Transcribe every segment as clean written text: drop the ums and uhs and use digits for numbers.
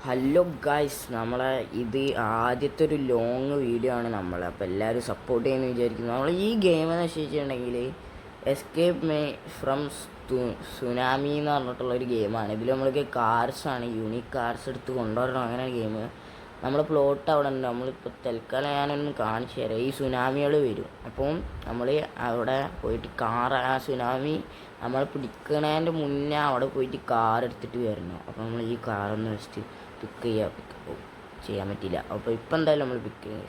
Hello guys, നമ്മളെ ഇത് ആദ്യത്തെ ഒരു ലോങ് വീഡിയോ ആണ് നമ്മൾ. അപ്പോൾ എല്ലാവരും സപ്പോർട്ട് ചെയ്യുമെന്ന് വിചാരിക്കുന്നു. നമ്മൾ ഈ ഗെയിം എന്ന് വെച്ചിട്ടുണ്ടെങ്കിൽ എസ്കേപ്പ് മേ ഫ്രം സുനാമി എന്ന് പറഞ്ഞിട്ടുള്ളൊരു ഗെയിമാണ്. ഇതിൽ നമ്മൾക്ക് കാർസാണ്, യൂണിക് കാർസ് എടുത്ത് കൊണ്ടുവരണം, അങ്ങനെ ഗെയിം. നമ്മൾ പ്ലോട്ട് അവിടെ ഉണ്ട്. നമ്മളിപ്പോൾ തൽക്കാലം ഞാനൊന്ന് കാണിച്ചു തരാം. ഈ സുനാമികൾ വരും, അപ്പം നമ്മൾ അവിടെ പോയിട്ട് ആ സുനാമി നമ്മൾ പിടിക്കണതിൻ്റെ മുന്നേ അവിടെ പോയിട്ട് കാർ എടുത്തിട്ട് വരണം. അപ്പോൾ നമ്മൾ ഈ കാറൊന്ന് വെച്ചിട്ട് പിക്ക് ചെയ്യാൻ പറ്റില്ല. അപ്പോൾ ഇപ്പം എന്തായാലും നമ്മൾ പിക്ക് ചെയ്യാം.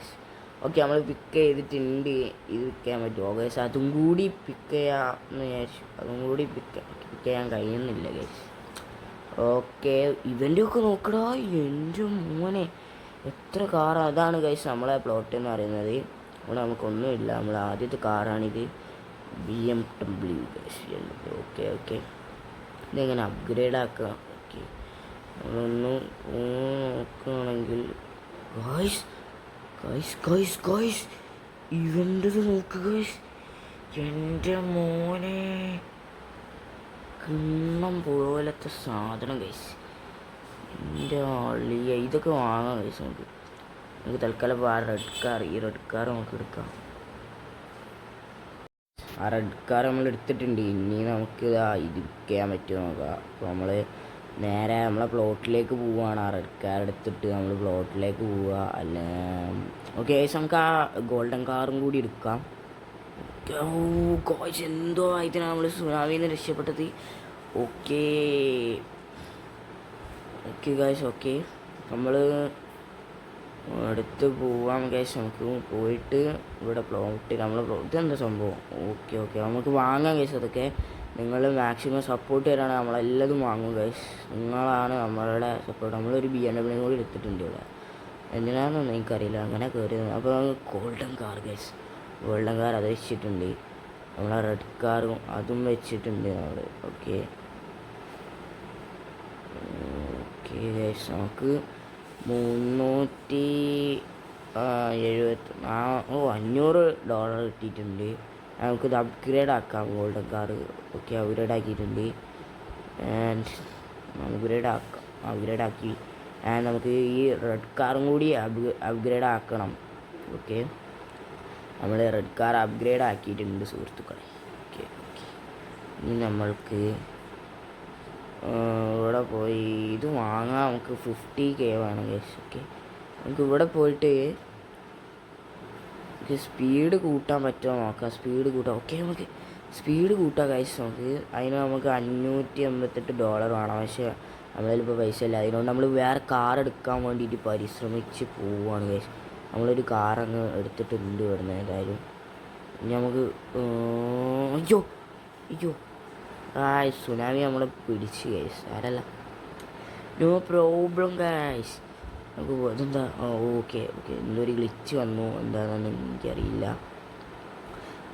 ഓക്കെ, നമ്മൾ പിക്ക് ചെയ്തിട്ടുണ്ട്. ഇത് പിക്ക് ചെയ്യാൻ പറ്റുമോ ഗൈസ്? അതും കൂടി പിക്ക് ചെയ്യാമെന്ന് വിചാരിച്ചു. അതും കൂടി പിക്ക് ചെയ്യാൻ കഴിയുന്നില്ല ഗൈസ്. ഓക്കെ, ഇവൻ്റെ ഒക്കെ നോക്കടാ, എൻ്റെ മോനെ എത്ര കാർ. അതാണ് ഗൈസ് നമ്മളെ പ്ലോട്ട് എന്ന് പറയുന്നത്. ഇവിടെ നമുക്കൊന്നുമില്ല. നമ്മൾ ആദ്യത്തെ കാറാണിത്, BMW ഗൈസ്. ഓക്കെ ഓക്കെ, ഇതെങ്ങനെ അപ്ഗ്രേഡ് ആക്കുക? ഓക്കെ, നമ്മളൊന്ന് നോക്കുകയാണെങ്കിൽ ഗൈസ് ഗൈസ് ഗൈസ് ഗൈസ് ഇവൻ്റെത് നോക്ക് ഗൈസ്. എൻ്റെ മോനെ കിണ്ണം പോലത്തെ സാധനം ഗൈസ്. എൻ്റെ അളിയ, ഇതൊക്കെ വാങ്ങാം ഗൈസ്. നമുക്ക് തൽക്കാലം ആ ഈ റെഡ് കാർ നമുക്ക് എടുക്കാം. ആ റെഡ് കാർ നമ്മൾ എടുത്തിട്ടുണ്ട്. ഇനി നമുക്ക് ഇത് ചെയ്യാൻ പറ്റുമോ നോക്കാം. അപ്പോൾ നമ്മൾ നേരെ നമ്മളെ പ്ലോട്ടിലേക്ക് പോവുകയാണ്. ആ റെഡ് കാർ എടുത്തിട്ട് നമ്മൾ പ്ലോട്ടിലേക്ക് പോവുക. അല്ല ഓക്കെ ഗൈസ്, നമുക്ക് ആ ഗോൾഡൻ കാറും കൂടി എടുക്കാം. ഗോയ്സ്, എന്തോ ആയിട്ടാണ് നമ്മൾ സുനാമിയിൽ നിന്ന് രക്ഷപ്പെട്ടത്. ഓക്കെ ഓക്കെ ഗൈസ്, ഓക്കെ നമ്മൾ അടുത്ത് പോവാം ഗൈസ്. നമുക്ക് പോയിട്ട് ഇവിടെ പ്ലോട്ട് ഇതെന്താ സംഭവം? ഓക്കെ ഓക്കെ, നമുക്ക് വാങ്ങാം ഗൈസ്. അതൊക്കെ നിങ്ങൾ മാക്സിമം സപ്പോർട്ട് തരാണ്. നമ്മളെല്ലതും വാങ്ങും ഗൈസ്. നിങ്ങളാണ് നമ്മളുടെ സപ്പോർട്ട്. നമ്മളൊരു BMW കൂടി എടുത്തിട്ടുണ്ട് ഇവിടെ. എന്തിനാണെന്നൊന്നും എനിക്കറിയില്ല, അങ്ങനെ കയറിയത്. അപ്പോൾ golden car guys, golden car അത് വെച്ചിട്ടുണ്ട്. നമ്മളെ റെഡ് കാറും അതും വെച്ചിട്ടുണ്ട് നമ്മൾ. ഓക്കെ ഓക്കെ ഗൈസ്, നമുക്ക് 500 കിട്ടിയിട്ടുണ്ട്. നമുക്കിത് അപ്ഗ്രേഡ് ആക്കാം, ഗോൾഡൻ കാർ. ഓക്കെ, അപ്ഗ്രേഡ് ആക്കിയിട്ടുണ്ട്. ആൻഡ് അപ്ഗ്രേഡ് ആക്കി. ആൻഡ് നമുക്ക് ഈ റെഡ് കാറും കൂടി അപ്ഗ്രേഡ് ആക്കണം. ഓക്കെ, നമ്മൾ റെഡ് കാർ അപ്ഗ്രേഡ് ആക്കിയിട്ടുണ്ട് സുഹൃത്തുക്കളെ. ഓക്കെ ഓക്കെ, ഇനി നമ്മൾക്ക് ഇവിടെ പോയി ഇത് വാങ്ങാം. നമുക്ക് 50K വേണം ഗൈസ്. ഓക്കെ, നമുക്ക് ഇവിടെ പോയിട്ട് സ്പീഡ് കൂട്ടാൻ പറ്റുമോ നോക്കാം. സ്പീഡ് കൂട്ടാം. ഓക്കെ, നമുക്ക് സ്പീഡ് കൂട്ടാം ഗൈസ്. അതിന് നമുക്ക് $588 വേണം. പക്ഷേ നമ്മളിപ്പോൾ പൈസ ഇല്ല. അതിനോണ്ട് നമ്മൾ വേറെ കാർ എടുക്കാൻ വേണ്ടിയിട്ട് പരിശ്രമിച്ച് പോവുകയാണ് ഗൈസ്. നമ്മളൊരു കാറങ്ങ് എടുത്തിട്ടുണ്ട് ഇവിടുന്ന്. ഏതായാലും ഇനി നമുക്ക് അയ്യോ അയ്യോ സുനാമി നമ്മളെ പിടിച്ച് ഗൈസ്. ആരല്ല, നോ പ്രോബ്ലം ഗൈസ്. നമുക്ക് ഇതെന്താ? ഓക്കെ ഓക്കെ, എന്തൊരു ഗ്ലിച്ച് വന്നു, എന്താണെന്ന് എനിക്കറിയില്ല.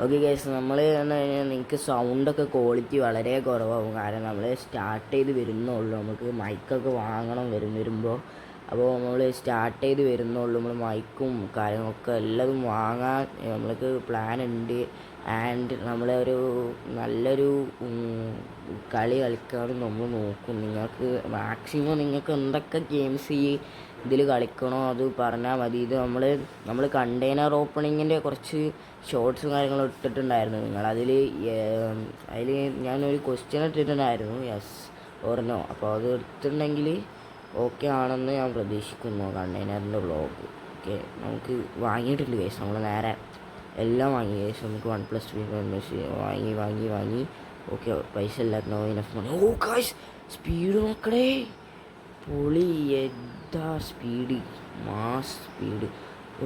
ഓക്കെ ഗൈസ്, നമ്മൾ എന്ന് കഴിഞ്ഞാൽ നിങ്ങൾക്ക് സൗണ്ടൊക്കെ ക്വാളിറ്റി വളരെ കുറവാകും. കാരണം നമ്മൾ സ്റ്റാർട്ട് ചെയ്ത് വരുന്നുള്ളൂ. നമുക്ക് മൈക്കൊക്കെ വാങ്ങണം വരുമ്പോൾ. അപ്പോൾ നമ്മൾ സ്റ്റാർട്ട് ചെയ്ത് വരുന്നുള്ളൂ. നമ്മൾ മൈക്കും കാര്യങ്ങളൊക്കെ എല്ലാതും വാങ്ങാൻ നമ്മൾക്ക് പ്ലാൻ ഉണ്ട്. ആൻഡ് നമ്മളൊരു നല്ലൊരു കളി കളിക്കാനും നമ്മൾ നോക്കും. നിങ്ങൾക്ക് മാക്സിമം നിങ്ങൾക്ക് എന്തൊക്കെ ഗെയിംസ് ഇതിൽ കളിക്കണോ അത് പറഞ്ഞാൽ മതി. ഇത് നമ്മൾ കണ്ടെയ്നർ ഓപ്പണിങ്ങിൻ്റെ കുറച്ച് ഷോർട്സും കാര്യങ്ങളും ഇട്ടിട്ടുണ്ടായിരുന്നു. അതിൽ ഞാനൊരു ക്വസ്റ്റ്യൻ ഇട്ടിട്ടുണ്ടായിരുന്നു, യെസ് ഓർ നോ. അപ്പോൾ അത് എടുത്തിട്ടുണ്ടെങ്കിൽ ഓക്കെ ആണെന്ന് ഞാൻ പ്രതീക്ഷിക്കുന്നു. കണ്ടെയ്നറിൻ്റെ വ്ളോഗ് ഓക്കെ നമുക്ക് വാങ്ങിയിട്ടുണ്ട് ഗൈസ്. നമ്മൾ നേരെ എല്ലാം വാങ്ങി ഗൈസ്. നമുക്ക് OnePlus വാങ്ങി. ഓക്കെ, പൈസ ഇല്ലാത്ത ഇനഫ് മണി. ഓ ഗൈസ്, സ്പീഡ് നോക്കണേ, പൊളി. എന്താ സ്പീഡ്, മാസ് സ്പീഡ്. ഓ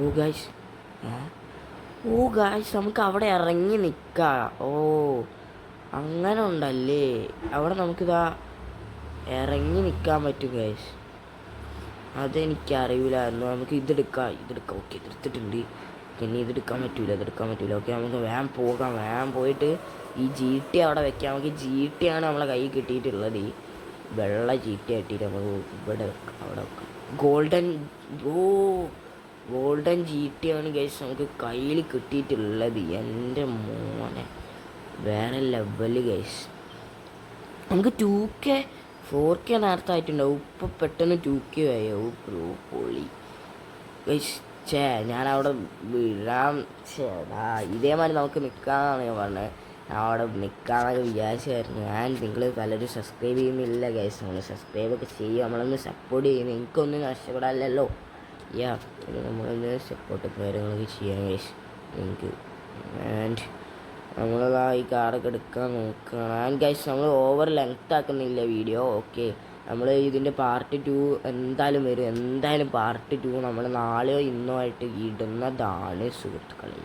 ഗൈസ് നമുക്ക് അവിടെ ഇറങ്ങി നിൽക്കാം. അങ്ങനെ ഉണ്ടല്ലേ അവിടെ. നമുക്കിതാ ഇറങ്ങി നിൽക്കാൻ പറ്റും ഗൈസ്. അതെനിക്കറിയില്ലായിരുന്നു. നമുക്ക് ഇതെടുക്കാം. ഓക്കെ, ഇതെടുത്തിട്ടുണ്ട്. പിന്നെ ഇതെടുക്കാൻ പറ്റൂല. ഓക്കെ, നമുക്ക് വേഗം പോകാം. വേഗം പോയിട്ട് ഈ GT അവിടെ വെക്കാം. നമുക്ക് GT ആണ് നമ്മളെ കയ്യിൽ കിട്ടിയിട്ടുള്ളത്. വെള്ള GT കിട്ടിയിട്ട് നമുക്ക് ഇവിടെ വെക്കാം, അവിടെ വെക്കാം. ഗോൾഡൻ GT ആണ് ഗൈസ് നമുക്ക് കയ്യിൽ കിട്ടിയിട്ടുള്ളത്. എൻ്റെ മോനെ വേറെ ലെവല് ഗൈസ്. നമുക്ക് 2K 4K നേരത്തെ ആയിട്ടുണ്ടാവും. ഇപ്പോൾ പെട്ടെന്ന് 2K ആയോ ബ്രോ പൊളി. ഛേ ഞാനവിടെ വിടാൻ ഇതേമാതിരി നമുക്ക് നിൽക്കാമെന്നാണ് ഞാൻ പറഞ്ഞത്. ഞാൻ അവിടെ നിൽക്കാമെന്നൊക്കെ വിചാരിച്ചായിരുന്നു. നിങ്ങൾ പലരും സബ്സ്ക്രൈബ് ചെയ്യുന്നില്ല ഗൈസ്. നമ്മൾ സബ്സ്ക്രൈബൊക്കെ ചെയ്യും, നമ്മളൊന്ന് സപ്പോർട്ട് ചെയ്യുന്നു. എനിക്കൊന്നും നഷ്ടപ്പെടാനല്ലോ. നമ്മളൊന്ന് സപ്പോർട്ട് കാര്യങ്ങളൊക്കെ ചെയ്യാൻ ഗൈസ് നിങ്ങൾക്ക്. ആൻഡ് നമ്മളതാ ഈ കാറൊക്കെ എടുക്കാൻ നോക്കുകയാണ്. ആൻഡ് ഗൈസ് നമ്മൾ ഓവർ ലെങ്ത് ആക്കുന്നില്ല വീഡിയോ. ഓക്കെ, നമ്മൾ ഇതിൻ്റെ പാർട്ട് 2 എന്തായാലും വരും. എന്തായാലും പാർട്ട് 2 നമ്മൾ നാളെയോ ഇന്നോ ആയിട്ട് ഇടുന്നതാണ് സുഹൃത്തുക്കളെ.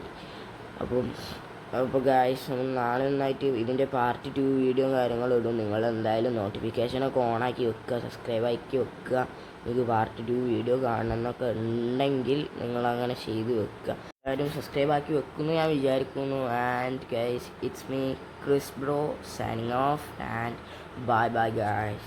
അപ്പോൾ ഗൈസ് നമ്മൾ നാളെ ഒന്നായിട്ട് ഇതിൻ്റെ പാർട്ട് 2 വീഡിയോ കാര്യങ്ങളും ഇടും. നിങ്ങൾ എന്തായാലും നോട്ടിഫിക്കേഷനൊക്കെ ഓണാക്കി വെക്കുക, സബ്സ്ക്രൈബ് ആക്കി വെക്കുക. നിങ്ങൾക്ക് പാർട്ട് 2 വീഡിയോ കാണണമെന്നൊക്കെ ഉണ്ടെങ്കിൽ നിങ്ങളങ്ങനെ ചെയ്ത് വെക്കുക. എല്ലാവരും സബ്സ്ക്രൈബ് ആക്കി വെക്കുന്നു ഞാൻ വിചാരിക്കുന്നു. And guys, it's me Chris bro signing off and bye bye guys.